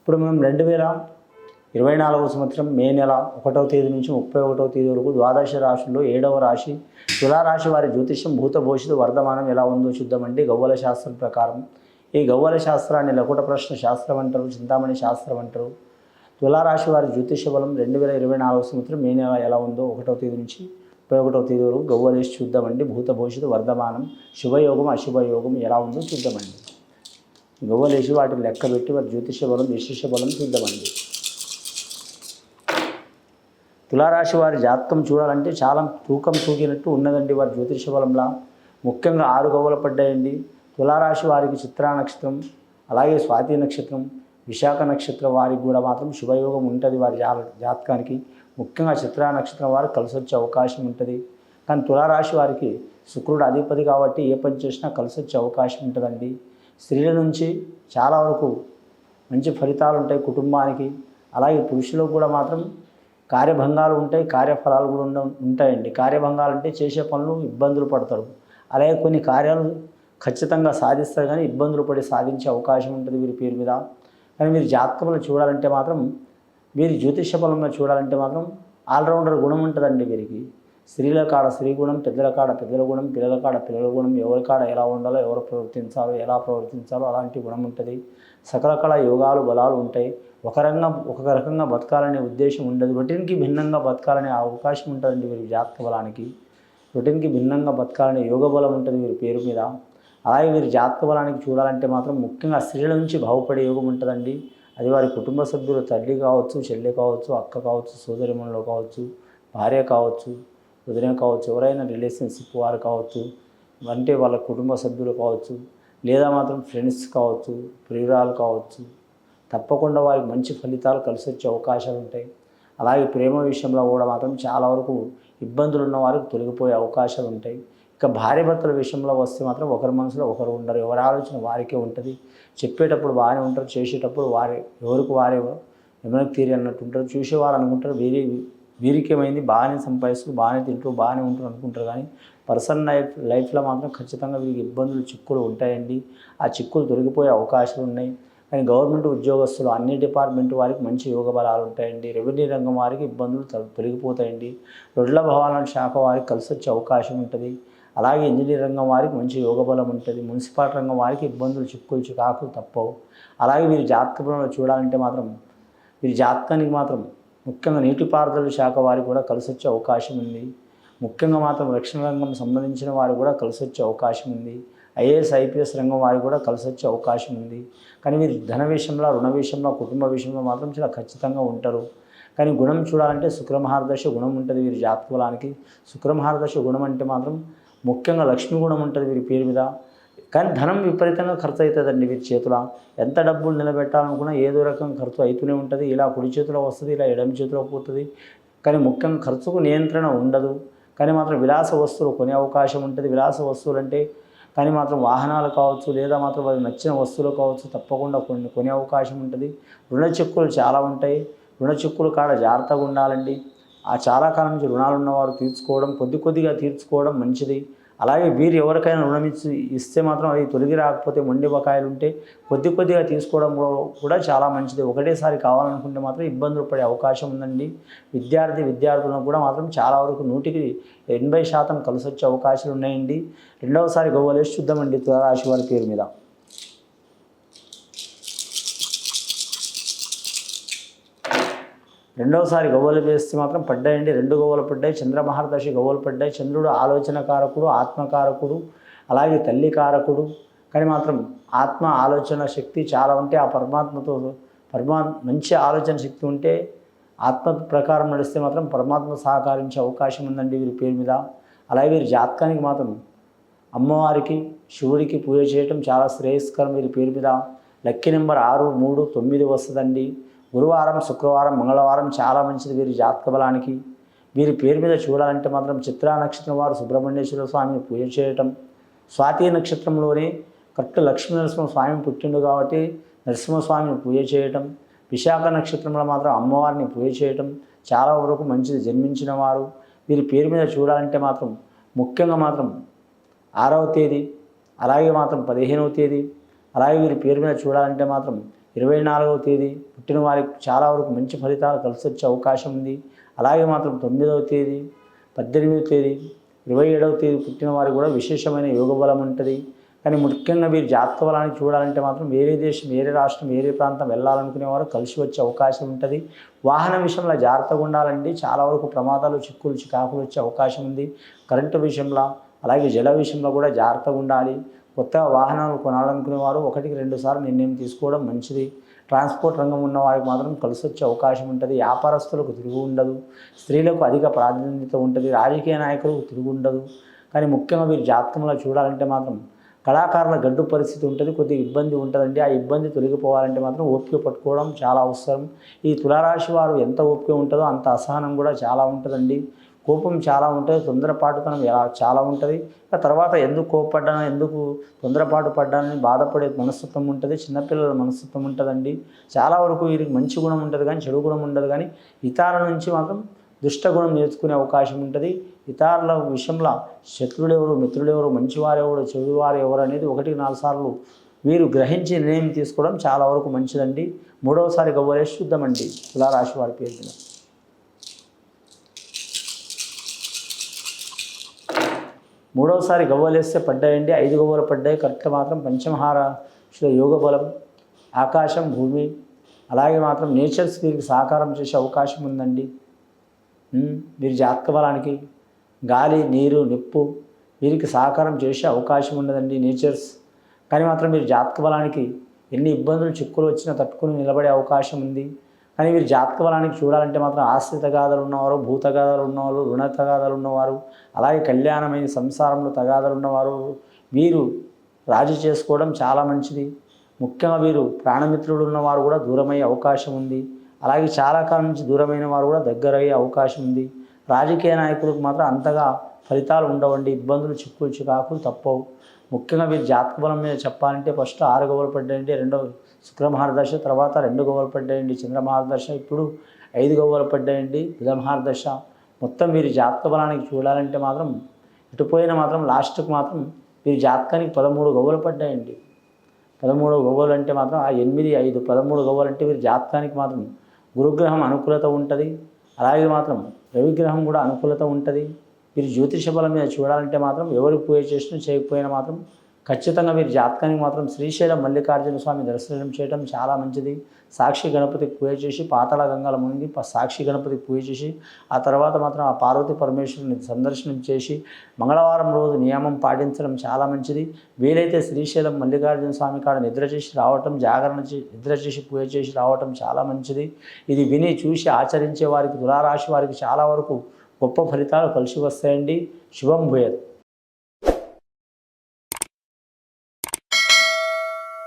ఇప్పుడు మనం 2024 సంవత్సరం మే నెల 1వ తేదీ నుంచి 31వ తేదీ వరకు ద్వాదశ రాశుల్లో 7వ రాశి తులారాశి వారి జ్యోతిష్యం భూత భవిష్యత్తు వర్ధమానం ఎలా ఉందో చూద్దామండి. గవ్వల శాస్త్రం ప్రకారం ఈ గవ్వల శాస్త్రాన్ని లకుట ప్రశ్న శాస్త్రం అంటారు, చింతామణి శాస్త్రం అంటారు. తులారాశి వారి జ్యోతిష బలం 2024 సంవత్సరం మే నెల ఎలా ఉందో 1వ తేదీ నుంచి 31వ తేదీ వరకు గవ్వలేసి చూద్దామండి. భూత భవిష్యత్తు వర్ధమానం శుభయోగం అశుభయోగం ఎలా ఉందో చూద్దామండి. గవ్వలేసి వాటిని లెక్క పెట్టి వారి జ్యోతిష బలం విశేష బలం చూద్దామండి. తులారాశి వారి జాతకం చూడాలంటే చాలా తూకం తూగినట్టు ఉన్నదండి వారి జ్యోతిష బలంలా. ముఖ్యంగా 6 గవ్వలు పడ్డాయండి. తులారాశి వారికి చిత్రా నక్షత్రం, అలాగే స్వాతి నక్షత్రం, విశాఖ నక్షత్రం వారికి కూడా మాత్రం శుభయోగం ఉంటుంది వారి జాతకానికి. ముఖ్యంగా చిత్రా నక్షత్రం వారికి కలిసి వచ్చే అవకాశం ఉంటుంది. కానీ తులారాశి వారికి శుక్రుడు అధిపతి కాబట్టి ఏ పని చేసినా కలిసి వచ్చే అవకాశం ఉంటుందండి. స్త్రీల నుంచి చాలా వరకు మంచి ఫలితాలు ఉంటాయి కుటుంబానికి. అలాగే పురుషులకు కూడా మాత్రం కార్యభంగాలు ఉంటాయి, కార్యఫలాలు కూడా ఉంటాయండి. కార్యభంగాలు అంటే చేసే పనులు ఇబ్బందులు పడతారు. అలాగే కొన్ని కార్యాలు ఖచ్చితంగా సాధిస్తారు, కానీ ఇబ్బందులు పడి సాధించే అవకాశం ఉంటుంది వీరి పేరు మీద. కానీ మీరు జాతకంలో చూడాలంటే మాత్రం, వీరి జ్యోతిష బలంలో చూడాలంటే మాత్రం ఆల్రౌండర్ గుణం ఉంటుందండి వీరికి. స్త్రీల కాడ స్త్రీ గుణం, పెద్దల కాడ పెద్దల గుణం, పిల్లల కాడ పిల్లల గుణం, ఎవరి కాడ ఎలా ఉండాలో, ఎవరు ప్రవర్తించాలో, ఎలా ప్రవర్తించాలో అలాంటి గుణం ఉంటుంది. సకల కళ యోగాలు బలాలు ఉంటాయి. ఒక రకంగా బతకాలనే ఉద్దేశం ఉండదు. రొటీన్కి భిన్నంగా బతకాలనే అవకాశం ఉంటుందండి వీరి జాతక బలానికి. రొటీన్కి భిన్నంగా బతకాలనే యోగ బలం ఉంటుంది వీరి పేరు మీద. అలాగే వీరి జాతక బలానికి చూడాలంటే మాత్రం ముఖ్యంగా స్త్రీల నుంచి బాగుపడే యోగం ఉంటుందండి. అది వారి కుటుంబ సభ్యులు, తల్లి కావచ్చు, చెల్లి కావచ్చు, అక్క కావచ్చు, సోదరిమణులు కావచ్చు, భార్య కావచ్చు, వదిన కావచ్చు, ఎవరైనా రిలేషన్షిప్ వారు కావచ్చు, అంటే వాళ్ళ కుటుంబ సభ్యులు కావచ్చు, లేదా మాత్రం ఫ్రెండ్స్ కావచ్చు, ప్రియురాలు కావచ్చు, తప్పకుండా వారికి మంచి ఫలితాలు కలిసి వచ్చే అవకాశాలు ఉంటాయి. అలాగే ప్రేమ విషయంలో కూడా మాత్రం చాలా వరకు ఇబ్బందులు ఉన్న వారికి తొలగిపోయే అవకాశాలు ఉంటాయి. ఇక భార్యాభర్తల విషయంలో వస్తే మాత్రం ఒకరి మనసులో ఒకరు ఉండరు, ఎవరి ఆలోచన వారికే ఉంటుంది. చెప్పేటప్పుడు బాగానే ఉంటారు, చేసేటప్పుడు ఎవరికి వారే ఎమనకు తీరి అన్నట్టు ఉంటారు. చూసేవారు అనుకుంటారు వీరికేమైంది, బాగానే సంపాదిస్తారు, బాగానే తింటారు, బాగానే ఉంటారు అనుకుంటారు. కానీ పర్సనల్ లైఫ్లో మాత్రం ఖచ్చితంగా వీరికి ఇబ్బందులు, చిక్కులు ఉంటాయండి. ఆ చిక్కులు తొలగిపోయే అవకాశాలు ఉన్నాయి. కానీ గవర్నమెంట్ ఉద్యోగస్తులు అన్ని డిపార్ట్మెంట్ వారికి మంచి యోగ బలాలు ఉంటాయండి. రెవెన్యూ రంగం వారికి ఇబ్బందులు తొలగిపోతాయండి. రొడ్ల భవనాల శాఖ వారికి కలిసి వచ్చే అవకాశం ఉంటుంది. అలాగే ఇంజనీర్ రంగం వారికి మంచి యోగ బలం ఉంటుంది. మున్సిపాలిటీ రంగం వారికి ఇబ్బందులు, చిక్కులు, చికాకులు తప్పవు. అలాగే వీరి జాతకంలో చూడాలంటే మాత్రం వీరి జాతకానికి మాత్రం ముఖ్యంగా నీటిపారుదల శాఖ వారికి కూడా కలిసి వచ్చే అవకాశం ఉంది. ముఖ్యంగా మాత్రం రక్షణ రంగం సంబంధించిన వారు కూడా కలిసి వచ్చే అవకాశం ఉంది. ఐఏఎస్ ఐపీఎస్ రంగం వారికి కూడా కలిసి వచ్చే అవకాశం ఉంది. కానీ వీరు ధన విషయంలో, రుణ విషయంలో, కుటుంబ విషయంలో మాత్రం చాలా ఖచ్చితంగా ఉంటారు. కానీ గుణం చూడాలంటే శుక్రమహారదశ గుణం ఉంటుంది వీరి జాతకులానికి. శుక్రమహారదశ గుణం అంటే మాత్రం ముఖ్యంగా లక్ష్మీ గుణం ఉంటుంది వీరి పేరు మీద. కానీ ధనం విపరీతంగా ఖర్చు అవుతుందండి వీరి చేతిలో. ఎంత డబ్బులు నిలబెట్టాలనుకున్నా ఏదో రకం ఖర్చు అవుతూనే ఉంటుంది. ఇలా కుడి చేతిలో వస్తుంది, ఇలా ఎడమ చేతిలో పోతుంది. కానీ ముఖ్యంగా ఖర్చుకు నియంత్రణ ఉండదు. కానీ మాత్రం విలాస వస్తువులు కొనే అవకాశం ఉంటుంది. విలాస వస్తువులు అంటే కానీ మాత్రం వాహనాలు కావచ్చు, లేదా మాత్రం వారికి నచ్చిన వస్తువులు కావచ్చు, తప్పకుండా కొనే అవకాశం ఉంటుంది. రుణ చిక్కులు చాలా ఉంటాయి. రుణ చిక్కులు కాడ జాగ్రత్తగా ఉండాలండి. ఆ చాలా కాలం నుంచి రుణాలు ఉన్నవారు తీర్చుకోవడం, కొద్దిగా తీర్చుకోవడం మంచిది. అలాగే వీరు ఎవరికైనా రుణం ఇస్తే మాత్రం అవి తొలగి రాకపోతే, మొండి బకాయిలు ఉంటే కొద్దిగా తీసుకోవడం కూడా చాలా మంచిది. ఒకటేసారి కావాలనుకుంటే మాత్రం ఇబ్బందులు పడే అవకాశం ఉందండి. విద్యార్థులకు కూడా మాత్రం చాలా వరకు 100% కలిసి వచ్చే అవకాశాలు ఉన్నాయండి. రెండవసారి గవ్వలేసి చూద్దామండి తులారాశి వారి పేరు మీద. రెండవసారి గవ్వలు వేస్తే మాత్రం పడ్డాయండి. 2 గవ్వలు పడ్డాయి. చంద్రమహారదశ గవ్వలు పడ్డాయి. చంద్రుడు ఆలోచన కారకుడు, ఆత్మకారకుడు, అలాగే తల్లి కారకుడు. కానీ మాత్రం ఆత్మ ఆలోచన శక్తి చాలా ఉంటే, ఆ మంచి ఆలోచన శక్తి ఉంటే, ఆత్మ ప్రకారం నడిస్తే మాత్రం పరమాత్మ సహకరించే అవకాశం ఉందండి వీరి పేరు మీద. అలాగే వీరి జాతకానికి మాత్రం అమ్మవారికి, శివుడికి పూజ చేయటం చాలా శ్రేయస్కరం వీరి పేరు మీద. లక్కీ నెంబర్ 6, 3, 9 వస్తుందండి. గురువారం, శుక్రవారం, మంగళవారం చాలా మంచిది వీరి జాతక బలానికి. వీరి పేరు మీద చూడాలంటే మాత్రం చిత్రా నక్షత్రం వారు సుబ్రహ్మణ్యేశ్వర స్వామిని పూజ చేయటం, స్వాతి నక్షత్రంలోనే కరెక్ట్ లక్ష్మీ నరసింహస్వామి పుట్టిండు కాబట్టి నరసింహస్వామిని పూజ చేయటం, విశాఖ నక్షత్రంలో మాత్రం అమ్మవారిని పూజ చేయటం చాలా వరకు మంచిది. జన్మించిన వారు వీరి పేరు మీద చూడాలంటే మాత్రం ముఖ్యంగా మాత్రం 6వ తేదీ, అలాగే మాత్రం 15వ తేదీ, అలాగే వీరి పేరు మీద చూడాలంటే మాత్రం 24వ తేదీ పుట్టిన వారికి చాలా వరకు మంచి ఫలితాలు కలిసి వచ్చే అవకాశం ఉంది. అలాగే మాత్రం 9వ తేదీ, 18వ తేదీ, 27వ తేదీ పుట్టిన వారికి కూడా విశేషమైన యోగ బలం ఉంటుంది. కానీ ముఖ్యంగా మీరు జాతక బలాన్ని చూడాలంటే మాత్రం వేరే దేశం, వేరే రాష్ట్రం, వేరే ప్రాంతం వెళ్ళాలనుకునే వారు కలిసి వచ్చే అవకాశం ఉంటుంది. వాహన విషయంలో జాగ్రత్తగా ఉండాలండి. చాలా వరకు ప్రమాదాలు, చిక్కులు, చికాకులు వచ్చే అవకాశం ఉంది. కరెంటు విషయంలో, అలాగే జల విషయంలో కూడా జాగ్రత్తగా ఉండాలి. కొత్తగా వాహనాలు కొనాలనుకునే వారు 1-2 సార్లు నిర్ణయం తీసుకోవడం మంచిది. ట్రాన్స్పోర్ట్ రంగం ఉన్న వారికి మాత్రం కలిసి వచ్చే అవకాశం ఉంటుంది. వ్యాపారస్తులకు తిరుగు ఉండదు. స్త్రీలకు అధిక ప్రాధాన్యత ఉంటుంది. రాజకీయ నాయకులకు తిరుగు ఉండదు. కానీ ముఖ్యంగా మీరు జాతకంలో చూడాలంటే మాత్రం కళాకారుల గడ్డు పరిస్థితి ఉంటుంది. కొద్దిగా ఇబ్బంది ఉంటుందండి. ఆ ఇబ్బంది తొలగిపోవాలంటే మాత్రం ఓపిక పట్టుకోవడం చాలా అవసరం. ఈ తులారాశి వారు ఎంత ఓపిక ఉంటుందో అంత అసహనం కూడా చాలా ఉంటుందండి. కోపం చాలా ఉంటుంది. తొందరపాటుతనం చాలా ఉంటుంది. ఆ తర్వాత ఎందుకు కోపపడ్డాను, ఎందుకు తొందరపాటు పడ్డానని బాధపడే మనస్తత్వం ఉంటుంది. చిన్నపిల్లల మనస్తత్వం ఉంటుందండి. చాలా వరకు వీరికి మంచి గుణం ఉంటుంది కానీ చెడు గుణం ఉండదు. కానీ ఇతరుల నుంచి మాత్రం దుష్టగుణం నేర్చుకునే అవకాశం ఉంటుంది. ఇతరుల విషయంలో శత్రుడు ఎవరు, మిత్రుడు ఎవరు, మంచివారు ఎవరు, చెడువారు ఎవరు అనేది 1-4 సార్లు వీరు గ్రహించి నిర్ణయం తీసుకోవడం చాలా వరకు మంచిదండి. 3వసారి గవ్వలేసి చూద్దామండి తులారాశి వారి పేరు మీద. 3వసారి గవ్వలేస్తే పడ్డాయండి. 5 గవ్వలు పడ్డాయి. కరెక్ట్గా మాత్రం పంచమహారాశిలో యోగ బలం, ఆకాశం, భూమి, అలాగే మాత్రం నేచర్స్ వీరికి సహకారం చేసే అవకాశం ఉందండి. వీరి జాతక బలానికి గాలి, నీరు, నిప్పు వీరికి సహకారం చేసే అవకాశం ఉన్నదండి నేచర్స్. కానీ మాత్రం మీరు జాతక బలానికి ఎన్ని ఇబ్బందులు, చిక్కులు వచ్చినా తట్టుకుని నిలబడే అవకాశం ఉంది. కానీ వీరు జాతక బలానికి చూడాలంటే మాత్రం ఆస్తి తగాదాలు ఉన్నవారు, భూ తగాదాలు ఉన్నవారు, రుణ తగాదాలు ఉన్నవారు, అలాగే కళ్యాణమైన సంసారంలో తగాదాలు ఉన్నవారు వీరు రాజీ చేసుకోవడం చాలా మంచిది. ముఖ్యంగా వీరు ప్రాణమిత్రులు ఉన్నవారు కూడా దూరమయ్యే అవకాశం ఉంది. అలాగే చాలా కాలం నుంచి దూరమైన వారు కూడా దగ్గరయ్యే అవకాశం ఉంది. రాజకీయ నాయకులకు మాత్రం అంతగా ఫలితాలు ఉండవండి. ఇబ్బందులు, చిక్కులు, చికాకులు తప్పవు. ముఖ్యంగా వీరు జాతక బలం మీద చెప్పాలంటే ఫస్ట్ 6 గవ్వలు పడ్డాయండి. 2వ శుక్ర మహారదశ, తర్వాత 2 గవ్వలు పడ్డాయండి చంద్ర మహారదశ, ఇప్పుడు 5 గవ్వలు పడ్డాయండి బుధ మహారదశ. మొత్తం వీరి జాతక బలానికి చూడాలంటే మాత్రం ఇటుపోయిన మాత్రం లాస్ట్కి మాత్రం వీరి జాతకానికి 13 గవ్వలు పడ్డాయండి. 13 గవ్వలు అంటే మాత్రం ఆ 8, 5, 13 గవ్వలు అంటే వీరి జాతకానికి మాత్రం గురుగ్రహం అనుకూలత ఉంటుంది. అలాగే మాత్రం రవిగ్రహం కూడా అనుకూలత ఉంటుంది. వీరు జ్యోతిష బలం మీద చూడాలంటే మాత్రం ఎవరికి పూజ చేసినా చేయకపోయినా మాత్రం ఖచ్చితంగా వీరి జాతకానికి మాత్రం శ్రీశైలం మల్లికార్జున స్వామి దర్శనం చేయడం చాలా మంచిది. సాక్షి గణపతికి పూజ చేసి పాతాళ గంగల మునిగి సాక్షి గణపతికి పూజ చేసి ఆ తర్వాత మాత్రం ఆ పార్వతీ పరమేశ్వరుని సందర్శనం చేసి మంగళవారం రోజు నియమం పాటించడం చాలా మంచిది. వీలైతే శ్రీశైలం మల్లికార్జున స్వామి కాడ నిద్ర చేసి రావటం, జాగరణ నిద్ర చేసి పూజ చేసి రావటం చాలా మంచిది. ఇది విని చూసి ఆచరించే వారికి, తులారాశి వారికి చాలా వరకు గొప్ప ఫలితాలు కలిసి వస్తాయండి. శుభం భూయాత్.